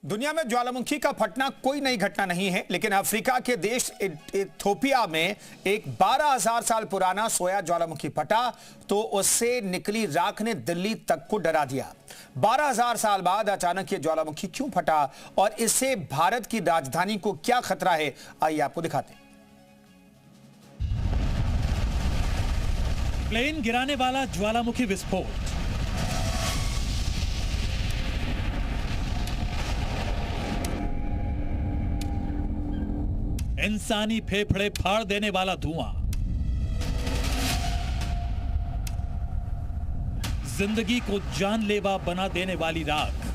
दुनिया में ज्वालामुखी का फटना कोई नई घटना नहीं है, लेकिन अफ्रीका के देश इथियोपिया में एक 12,000 साल पुराना सोया ज्वालामुखी फटा तो उससे निकली राख ने दिल्ली तक को डरा दिया। 12,000 साल बाद अचानक ये ज्वालामुखी क्यों फटा और इससे भारत की राजधानी को क्या खतरा है, आइए आपको दिखाते हैं। प्लेन गिराने वाला ज्वालामुखी विस्फोट, इंसानी फेफड़े फाड़ देने वाला धुआं, जिंदगी को जानलेवा बना देने वाली राख।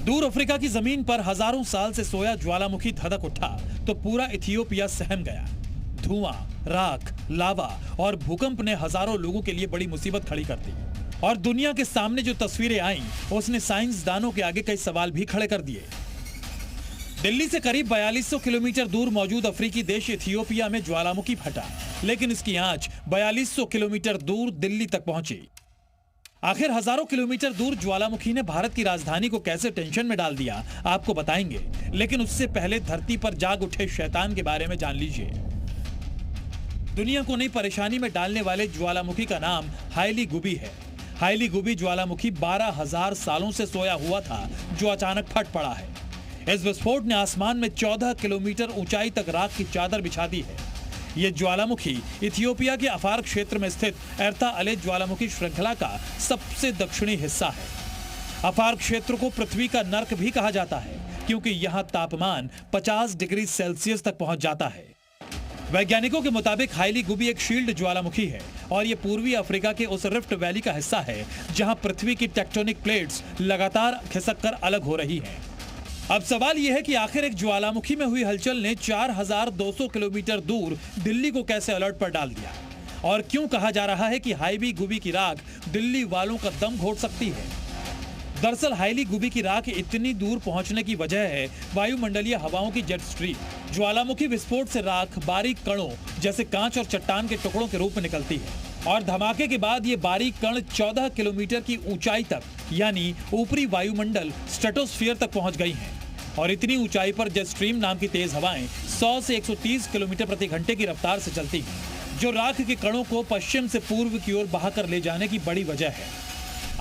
दूर अफ्रीका की जमीन पर हजारों साल से सोया ज्वालामुखी धधक उठा तो पूरा इथियोपिया सहम गया। धुआं, राख, लावा और भूकंप ने हजारों लोगों के लिए बड़ी मुसीबत खड़ी कर दी और दुनिया के सामने जो तस्वीरें आईं, उसने साइंसदानों के आगे कई सवाल भी खड़े कर दिए। दिल्ली से करीब 4200 किलोमीटर दूर मौजूद अफ्रीकी देश इथियोपिया में ज्वालामुखी फटा, लेकिन इसकी आंच 4200 किलोमीटर दूर दिल्ली तक पहुंची। आखिर हजारों किलोमीटर दूर ज्वालामुखी ने भारत की राजधानी को कैसे टेंशन में डाल दिया, आपको बताएंगे, लेकिन उससे पहले धरती पर जाग उठे शैतान के बारे में जान लीजिए। दुनिया को नई परेशानी में डालने वाले ज्वालामुखी का नाम हाइली गुबी है। हाइली गुबी ज्वालामुखी 12,000 सालों से सोया हुआ था, जो अचानक फट पड़ा है। इस विस्फोट ने आसमान में 14 किलोमीटर ऊंचाई तक राख की चादर बिछा दी है। यह ज्वालामुखी इथियोपिया के अफार क्षेत्र में स्थित एर्ता अले ज्वालामुखी श्रृंखला का सबसे दक्षिणी हिस्सा है। अफार क्षेत्र को पृथ्वी का नर्क भी कहा जाता है, क्योंकि यहाँ तापमान 50 डिग्री सेल्सियस तक पहुंच जाता है। वैज्ञानिकों के मुताबिक हाइली गुबी एक शील्ड ज्वालामुखी है और यह पूर्वी अफ्रीका के उस रिफ्ट वैली का हिस्सा है जहां पृथ्वी की टेक्टोनिक प्लेट्स लगातार खिसककर अलग हो रही हैं। अब सवाल यह है कि आखिर एक ज्वालामुखी में हुई हलचल ने 4,200 किलोमीटर दूर दिल्ली को कैसे अलर्ट पर डाल दिया, और क्यों कहा जा रहा है कि हाइली गुबी की राख दिल्ली वालों का दम घोट सकती है। दरअसल हाइली गुबी की राख इतनी दूर पहुंचने की वजह है वायुमंडलीय हवाओं की जेट स्ट्रीम। ज्वालामुखी विस्फोट से राख बारीक कणों जैसे कांच और चट्टान के टुकड़ों के रूप में निकलती है और धमाके के बाद ये बारीक कण 14 किलोमीटर की ऊंचाई तक, यानी ऊपरी वायुमंडल स्ट्रेटोस्फीयर तक पहुंच गई हैं। और इतनी ऊंचाई पर जेट स्ट्रीम नाम की तेज हवाएं 100 से 130 किलोमीटर प्रति घंटे की रफ्तार से चलती हैं, जो राख के कणों को पश्चिम से पूर्व की ओर बहाकर ले जाने की बड़ी वजह है।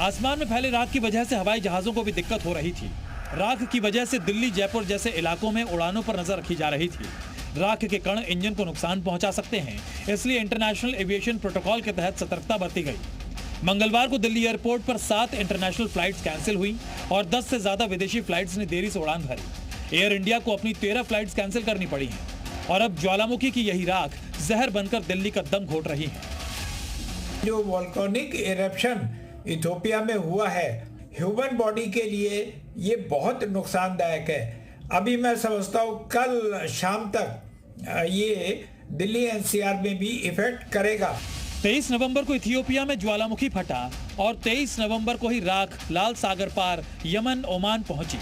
आसमान में फैले राख की वजह से हवाई जहाजों को भी दिक्कत हो रही थी। राख की वजह से दिल्ली, जयपुर जैसे इलाकों में उड़ानों पर नजर रखी जा रही थी। राख के कण इंजन को नुकसान पहुंचा सकते हैं, इसलिए इंटरनेशनल एविएशन प्रोटोकॉल के तहत सतर्कता बरती गई। मंगलवार को दिल्ली एयरपोर्ट पर 7 इंटरनेशनल फ्लाइट्स कैंसिल हुई और 10 से ज्यादा विदेशी फ्लाइट्स ने देरी से उड़ान भरी। एयर इंडिया को अपनी 13 फ्लाइट्स कैंसिल करनी पड़ी हैं और अब ज्वालामुखी की यही राख जहर बनकर दिल्ली का दम घोट रही है। जो वोल्केनिक इरप्शन इथियोपिया में हुआ है, ह्यूमन बॉडी के लिए ये बहुत नुकसानदायक है। अभी मैं समझता हूँ कल शाम तक ये दिल्ली एनसीआर में भी इफेक्ट करेगा। 23 नवंबर को इथियोपिया में ज्वालामुखी फटा और 23 नवंबर को ही राख लाल सागर पार यमन, ओमान पहुंची।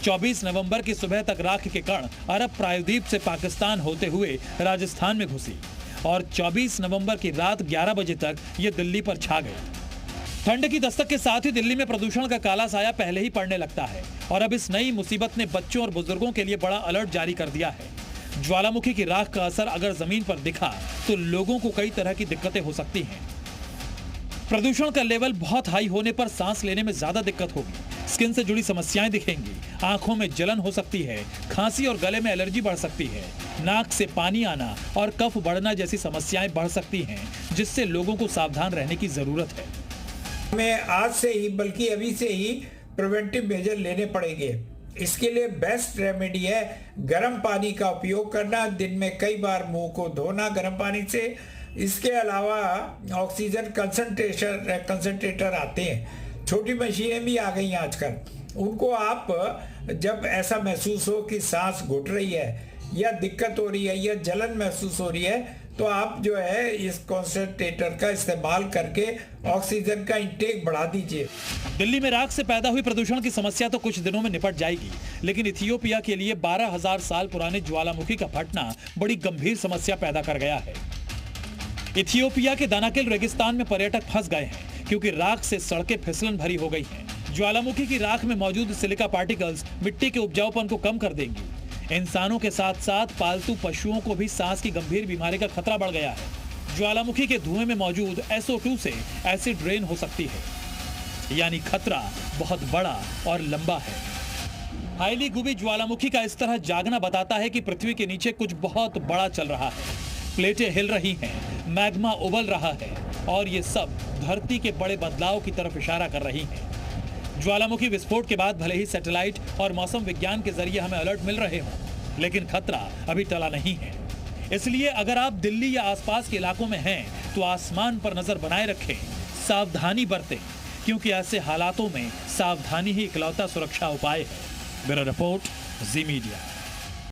24 नवंबर की सुबह तक राख के कण अरब प्रायद्वीप से पाकिस्तान होते हुए राजस्थान में घुसी और 24 नवंबर की रात 11 बजे तक ये दिल्ली पर छा गई। ठंड की दस्तक के साथ ही दिल्ली में प्रदूषण का काला साया पहले ही पड़ने लगता है और अब इस नई मुसीबत ने बच्चों और बुजुर्गों के लिए बड़ा अलर्ट जारी कर दिया है। ज्वालामुखी की राख का असर अगर जमीन पर दिखा तो लोगों को कई तरह की दिक्कतें हो सकती हैं। प्रदूषण का लेवल बहुत हाई होने पर सांस लेने में ज्यादा दिक्कत होगी, स्किन से जुड़ी समस्याएं दिखेंगी, आंखों में जलन हो सकती है, खांसी और गले में एलर्जी बढ़ सकती है, नाक से पानी आना और कफ बढ़ना जैसी समस्याएं बढ़ सकती हैं, जिससे लोगों को सावधान रहने की जरूरत है। हमें आज से ही, बल्कि अभी से ही प्रिवेंटिव मेजर लेने पड़ेंगे। इसके लिए बेस्ट रेमेडी है गर्म पानी का उपयोग करना, दिन में कई बार मुंह को धोना गर्म पानी से। इसके अलावा ऑक्सीजन कंसंट्रेटर आते हैं, छोटी मशीनें भी आ गई हैं आजकल। उनको आप जब ऐसा महसूस हो कि सांस घुट रही है या दिक्कत हो रही है या जलन महसूस हो रही है, तो आप जो है इस कंसंट्रेटर का इस्तेमाल करके ऑक्सीजन का इंटेक बढ़ा दीजिए। दिल्ली में राख से पैदा हुई प्रदूषण की समस्या तो कुछ दिनों में निपट जाएगी, लेकिन इथियोपिया के लिए 12,000 साल पुराने ज्वालामुखी का फटना बड़ी गंभीर समस्या पैदा कर गया है। इथियोपिया के दानाकिल रेगिस्तान में पर्यटक फंस गए हैं क्योंकि राख से सड़कें फिसलन भरी हो गई हैं। ज्वालामुखी की राख में मौजूद सिलिका पार्टिकल्स मिट्टी के उपजाऊपन को कम कर देंगी। इंसानों के साथ साथ पालतू पशुओं को भी सांस की गंभीर बीमारी का खतरा बढ़ गया है। ज्वालामुखी के धुएं में मौजूद SO2 से एसिड रेन हो सकती है, यानी खतरा बहुत बड़ा और लंबा है। हाईली गुबी ज्वालामुखी का इस तरह जागना बताता है कि पृथ्वी के नीचे कुछ बहुत बड़ा चल रहा है। प्लेटें हिल रही हैं, मैग्मा उबल रहा है और ये सब धरती के बड़े बदलाव की तरफ इशारा कर रही हैं। ज्वालामुखी विस्फोट के बाद भले ही सैटेलाइट और मौसम विज्ञान के जरिए हमें अलर्ट मिल रहे हों, लेकिन खतरा अभी टला नहीं है। इसलिए अगर आप दिल्ली या आसपास के इलाकों में हैं तो आसमान पर नजर बनाए रखें, सावधानी बरतें, क्योंकि ऐसे हालातों में सावधानी ही इकलौता सुरक्षा उपाय है। ब्यूरो रिपोर्ट, जी मीडिया।